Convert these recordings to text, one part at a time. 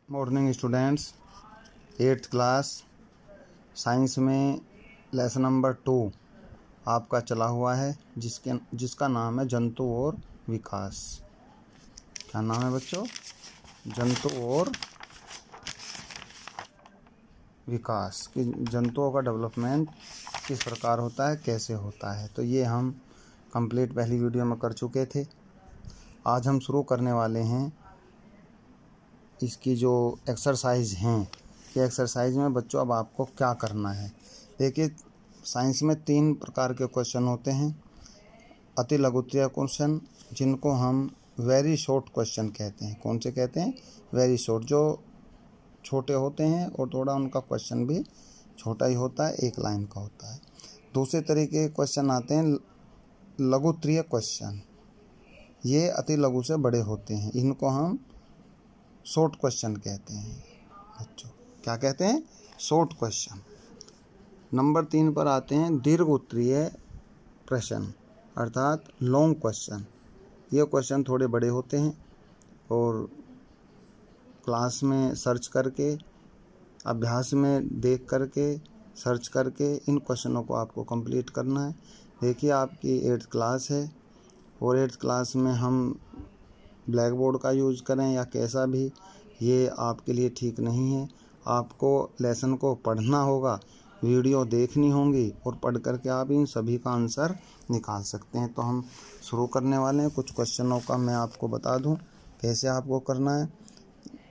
Morning students, 8th class science में lesson number 2 आपका चला हुआ है जिसका नाम है जंतु और विकास। क्या नाम है बच्चों? जंतु और विकास। कि जंतुओं का डेवलपमेंट किस प्रकार होता है, कैसे होता है। तो ये हम कंप्लीट पहली वीडियो में कर चुके थे। आज हम शुरू करने वाले हैं इसकी जो एक्सरसाइज हैं कि एक्सरसाइज में बच्चों अब आपको क्या करना है। देखिए, साइंस में 3 प्रकार के क्वेश्चन होते हैं। अति लघुत्तरीय क्वेश्चन, जिनको हम वेरी शॉर्ट क्वेश्चन कहते हैं। कौन से कहते हैं? वेरी शॉर्ट, जो छोटे होते हैं और थोड़ा उनका क्वेश्चन भी छोटा ही होता है, एक लाइन का होता है। दूसरे तरीके के क्वेश्चन आते हैं लघुत्तरीय क्वेश्चन। ये अति लघु से बड़े होते हैं, इनको हम शॉर्ट क्वेश्चन कहते हैं। बच्चों क्या कहते हैं? Short question. नंबर 3 पर आते हैं दीर्घ उत्तरीय प्रश्न अर्थात लॉन्ग क्वेश्चन। ये क्वेश्चन थोड़े बड़े होते हैं और क्लास में सर्च करके, अभ्यास में देख करके, सर्च करके इन क्वेश्चनों को आपको कंप्लीट करना है। देखिए, आपकी 8th क्लास है और 8th क्लास में हम ब्लैक बोर्ड का यूज़ करें या कैसा भी, ये आपके लिए ठीक नहीं है। आपको लेसन को पढ़ना होगा, वीडियो देखनी होंगी और पढ़ करके आप इन सभी का आंसर निकाल सकते हैं। तो हम शुरू करने वाले हैं। कुछ क्वेश्चनों का मैं आपको बता दूं कैसे आपको करना है।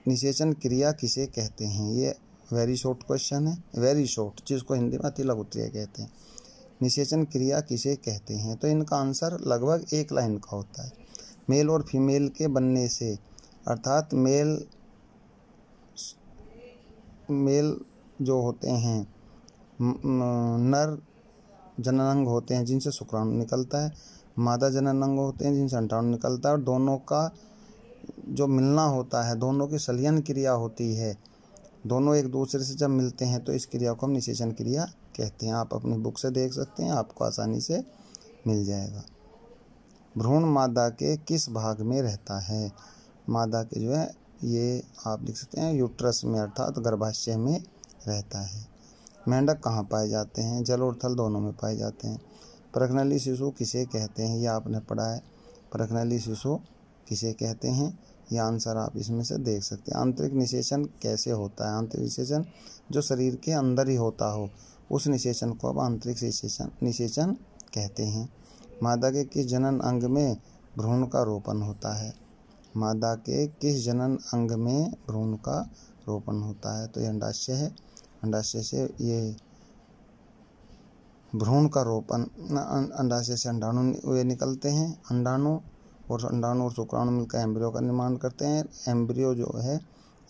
निषेचन क्रिया किसे कहते हैं? ये वेरी शॉर्ट क्वेश्चन है, वेरी शॉर्ट, जिसको हिंदी में अति लघुत्तरीय कहते हैं। निषेचन क्रिया किसे कहते हैं? तो इनका आंसर लगभग एक लाइन का होता है। मेल और फीमेल के बनने से, अर्थात मेल जो होते हैं, नर जननांग होते हैं जिनसे शुक्राणु निकलता है, मादा जननांग होते हैं जिनसे अंडाणु निकलता है, और दोनों का जो मिलना होता है, दोनों की संलयन क्रिया होती है, दोनों एक दूसरे से जब मिलते हैं तो इस क्रिया को हम निषेचन क्रिया कहते हैं। आप अपनी बुक से देख सकते हैं, आपको आसानी से मिल जाएगा। भ्रूण मादा के किस भाग में रहता है? मादा के जो है ये आप लिख सकते हैं यूट्रस में अर्थात गर्भाशय में रहता है। मेंढक कहाँ पाए जाते हैं? जल और थल दोनों में पाए जाते हैं। प्रजननशील शिशु किसे कहते हैं? ये आपने पढ़ा है। प्रजननशील शिशु किसे कहते हैं? यह आंसर आप इसमें से देख सकते हैं। आंतरिक निषेचन कैसे होता है? आंतरिक निषेचन जो शरीर के अंदर ही होता हो, उस निषेचन को अब आंतरिक निषेचन कहते हैं। मादा के किस जनन अंग में भ्रूण का रोपण होता है? मादा के किस जनन अंग में भ्रूण का रोपण होता है? तो ये अंडाशय है। अंडाशय से ये भ्रूण का रोपण, अंडाशय से अंडाणु ये निकलते हैं। अंडाणु और शुक्राणु मिलकर एम्ब्रियो का निर्माण करते हैं। एम्ब्रियो जो है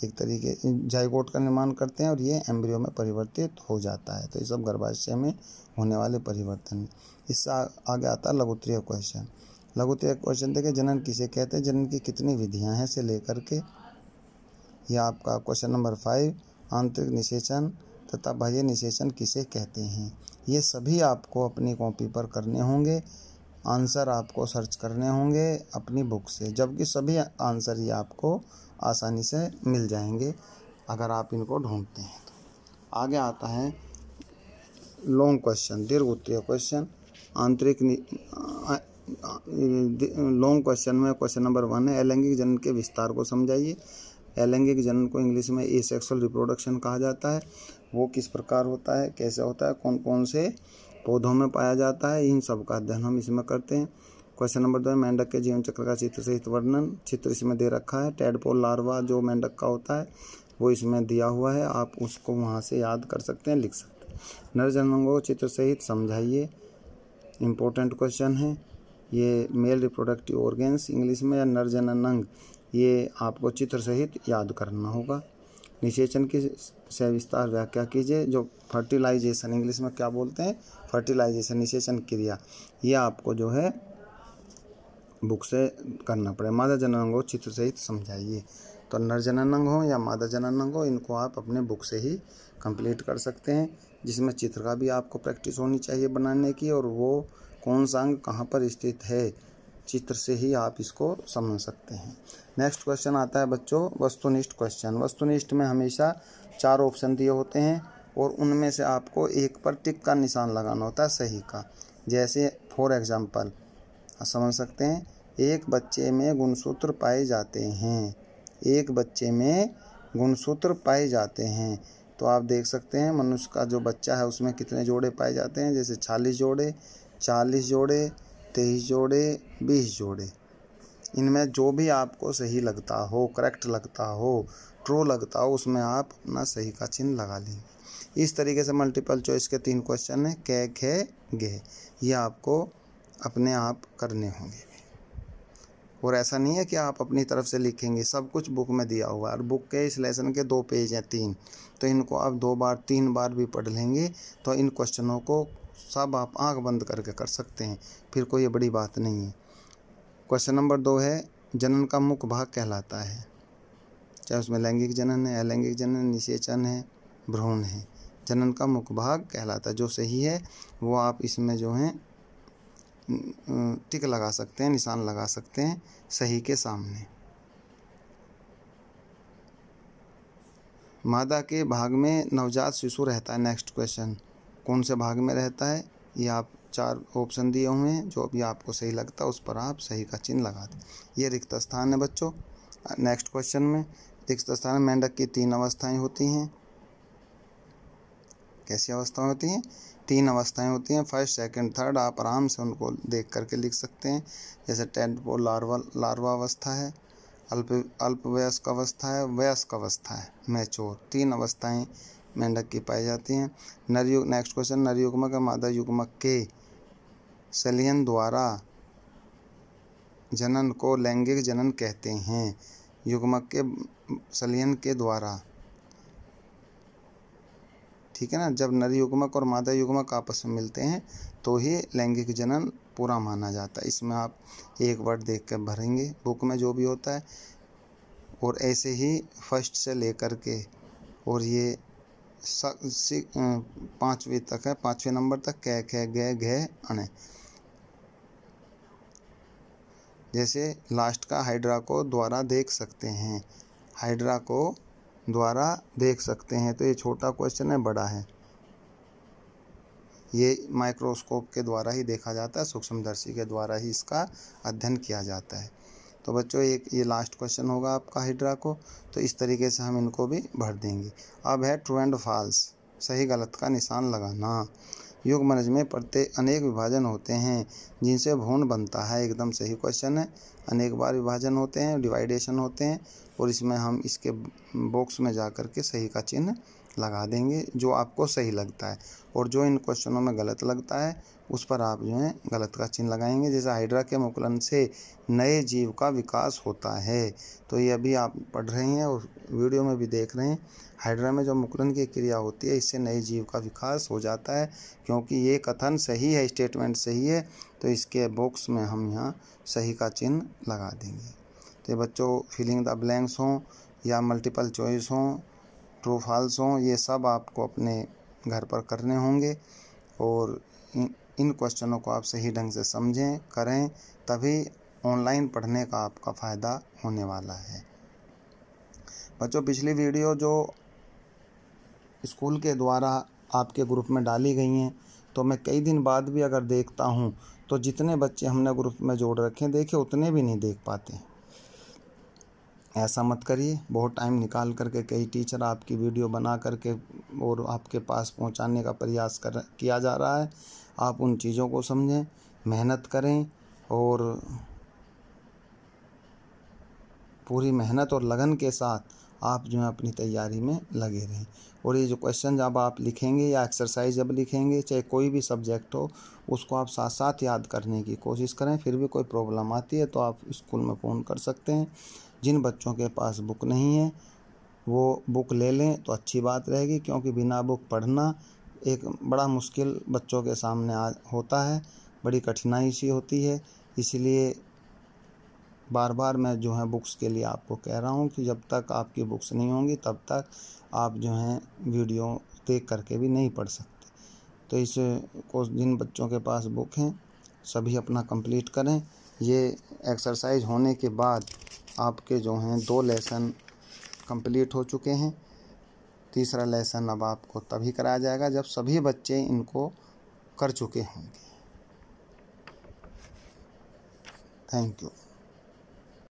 एक तरीके जाइगोट का निर्माण करते हैं और ये एम्ब्रियो में परिवर्तित हो जाता है। तो ये सब गर्भाशय में होने वाले परिवर्तन। इससे आगे आता है लघुत्तरीय क्वेश्चन। लघुत्तरीय क्वेश्चन देखिए, जनन किसे कहते हैं? जनन की कितनी विधियां हैं से लेकर के, यह आपका क्वेश्चन नंबर 5। आंतरिक निषेचन तथा बाह्य निषेचन किसे कहते हैं? ये सभी आपको अपनी कॉपी पर करने होंगे। आंसर आपको सर्च करने होंगे अपनी बुक से, जबकि सभी आंसर ये आपको आसानी से मिल जाएंगे अगर आप इनको ढूंढते हैं। तो आगे आता है लॉन्ग क्वेश्चन, दीर्घ उत्तरीय क्वेश्चन। आंतरिक लॉन्ग क्वेश्चन में क्वेश्चन नंबर 1 है, अलैंगिक जनन के विस्तार को समझाइए। अलैंगिक जनन को इंग्लिश में एसेक्सुअल रिप्रोडक्शन कहा जाता है। वो किस प्रकार होता है, कैसे होता है, कौन कौन से पौधों में पाया जाता है, इन सब का अध्ययन हम इसमें करते हैं। क्वेश्चन नंबर 2 है मेंढक के जीवन चक्र का चित्र सहित वर्णन। चित्र इसमें दे रखा है। टेडपोल लार्वा जो मेंढक का होता है वो इसमें दिया हुआ है, आप उसको वहाँ से याद कर सकते हैं, लिख सकते हैं। नर जननांगों को चित्र सहित समझाइए। इम्पोर्टेंट क्वेश्चन है ये। मेल रिप्रोडक्टिव ऑर्गेन्स इंग्लिश में, या नर जननांग, ये आपको चित्र सहित याद करना होगा। निषेचन की सविस्तार व्याख्या कीजिए। जो फर्टिलाइजेशन इंग्लिश में क्या बोलते हैं? फर्टिलाइजेशन, निषेचन क्रिया, ये आपको जो है बुक से करना पड़ेगा। मादा जननांग हो चित्र सहित समझाइए। तो नर जननांग हो या मादा जननांग हो, इनको आप अपने बुक से ही कंप्लीट कर सकते हैं, जिसमें चित्र का भी आपको प्रैक्टिस होनी चाहिए बनाने की, और वो कौन सा अंग कहाँ पर स्थित है चित्र से ही आप इसको समझ सकते हैं। नेक्स्ट क्वेश्चन आता है बच्चों वस्तुनिष्ठ क्वेश्चन। वस्तुनिष्ठ में हमेशा 4 ऑप्शन दिए होते हैं और उनमें से आपको एक पर टिक का निशान लगाना होता है सही का। जैसे फॉर एग्जांपल समझ सकते हैं, एक बच्चे में गुणसूत्र पाए जाते हैं, एक बच्चे में गुणसूत्र पाए जाते हैं। तो आप देख सकते हैं मनुष्य का जो बच्चा है उसमें कितने जोड़े पाए जाते हैं, जैसे 46 जोड़े, 40 जोड़े, 23 जोड़े, 20 जोड़े। इनमें जो भी आपको सही लगता हो, करेक्ट लगता हो, ट्रू लगता हो, उसमें आप अपना सही का चिन्ह लगा लेंगे। इस तरीके से मल्टीपल चॉइस के 3 क्वेश्चन हैं, कै खे गे, ये आपको अपने आप करने होंगे। और ऐसा नहीं है कि आप अपनी तरफ से लिखेंगे, सब कुछ बुक में दिया हुआ है। और बुक के इस लेसन के 2 पेज हैं 3, तो इनको आप 2 बार 3 बार भी पढ़ लेंगे तो इन क्वेश्चनों को सब आप आंख बंद करके कर सकते हैं, फिर कोई बड़ी बात नहीं है। क्वेश्चन नंबर 2 है, जनन का मुख्य भाग कहलाता है, चाहे उसमें लैंगिक जनन है, अलैंगिक जनन, निषेचन है, भ्रूण है। जनन का मुख्य भाग कहलाता है। जो सही है वो आप इसमें जो है टिक लगा सकते हैं, निशान लगा सकते हैं सही के सामने। मादा के भाग में नवजात शिशु रहता है। नेक्स्ट क्वेश्चन, कौन से भाग में रहता है? ये आप 4 ऑप्शन दिए हुए हैं, जो भी आपको सही लगता है उस पर आप सही का चिन्ह लगा दें। ये रिक्त स्थान है बच्चों। नेक्स्ट क्वेश्चन में, रिक्त स्थान में मेंढक की 3 अवस्थाएं होती हैं। कैसी अवस्थाएं होती हैं? 3 अवस्थाएं होती हैं, फर्स्ट, सेकंड, थर्ड। आप आराम से उनको देख करके लिख सकते हैं। जैसे टेडपोल लार्वा अवस्था है, अल्पवयस्क अवस्था है, वयस्क अवस्था है, मैच्योर। 3 अवस्थाएं मेंढक की पाई जाती हैं। नेक्स्ट क्वेश्चन, नर युग्मक और मादा युग्मक के संलयन द्वारा जनन को लैंगिक जनन कहते हैं। युग्मक के संलयन के द्वारा, ठीक है ना, जब नर युग्मक और मादा युग्मक आपस में मिलते हैं तो ही लैंगिक जनन पूरा माना जाता है। इसमें आप एक वर्ड देख कर भरेंगे बुक में जो भी होता है, और ऐसे ही फर्स्ट से लेकर के और ये 5वीं तक है, 5वें नंबर तक कै खे गे घे अणे। जैसे लास्ट का हाइड्रा को द्वारा देख सकते हैं, हाइड्रा को द्वारा देख सकते हैं। तो ये छोटा क्वेश्चन है, बड़ा है, ये माइक्रोस्कोप के द्वारा ही देखा जाता है, सूक्ष्मदर्शी के द्वारा ही इसका अध्ययन किया जाता है। तो बच्चों ये लास्ट क्वेश्चन होगा आपका हाइड्रा को। तो इस तरीके से हम इनको भी भर देंगे। अब है ट्रू एंड फॉल्स, सही गलत का निशान लगाना। युग्मनज में प्रत्येक अनेक विभाजन होते हैं जिनसे भ्रूण बनता है। एकदम सही क्वेश्चन है। अनेक बार विभाजन होते हैं, डिवाइडेशन होते हैं, और इसमें हम इसके बॉक्स में जा कर के सही का चिन्ह लगा देंगे जो आपको सही लगता है। और जो इन क्वेश्चनों में गलत लगता है उस पर आप जो है गलत का चिन्ह लगाएंगे। जैसे हाइड्रा के मुकुलन से नए जीव का विकास होता है, तो ये अभी आप पढ़ रहे हैं और वीडियो में भी देख रहे हैं। हाइड्रा में जो मुकुलन की क्रिया होती है, इससे नए जीव का विकास हो जाता है। क्योंकि ये कथन सही है, स्टेटमेंट सही है, तो इसके बॉक्स में हम यहाँ सही का चिन्ह लगा देंगे। तो बच्चों, फिलिंग द ब्लैंक्स हों या मल्टीपल चॉइस हों, ट्रू फॉल्स हों, ये सब आपको अपने घर पर करने होंगे। और इन क्वेश्चनों को आप सही ढंग से समझें, करें, तभी ऑनलाइन पढ़ने का आपका फ़ायदा होने वाला है। बच्चों, पिछली वीडियो जो स्कूल के द्वारा आपके ग्रुप में डाली गई हैं, तो मैं कई दिन बाद भी अगर देखता हूं तो जितने बच्चे हमने ग्रुप में जोड़ रखे हैं, देखिए उतने भी नहीं देख पाते। ऐसा मत करिए। बहुत टाइम निकाल करके कई टीचर आपकी वीडियो बना करके और आपके पास पहुंचाने का प्रयास किया जा रहा है। आप उन चीज़ों को समझें, मेहनत करें और पूरी मेहनत और लगन के साथ आप जो है अपनी तैयारी में लगे रहें। और ये जो क्वेश्चन जब आप लिखेंगे या एक्सरसाइज जब लिखेंगे, चाहे कोई भी सब्जेक्ट हो, उसको आप साथ साथ याद करने की कोशिश करें। फिर भी कोई प्रॉब्लम आती है तो आप स्कूल में फ़ोन कर सकते हैं। जिन बच्चों के पास बुक नहीं है वो बुक ले लें तो अच्छी बात रहेगी, क्योंकि बिना बुक पढ़ना एक बड़ा मुश्किल बच्चों के सामने होता है, बड़ी कठिनाई सी होती है। इसलिए बार बार मैं जो है बुक्स के लिए आपको कह रहा हूँ कि जब तक आपकी बुक्स नहीं होंगी तब तक आप जो है वीडियो देख करके भी नहीं पढ़ सकते। तो इस को जिन बच्चों के पास बुक हैं सभी अपना कंप्लीट करें ये एक्सरसाइज होने के बाद आपके जो हैं 2 लेसन कंप्लीट हो चुके हैं। तीसरा लेसन अब आपको तभी कराया जाएगा जब सभी बच्चे इनको कर चुके होंगे। Thank you.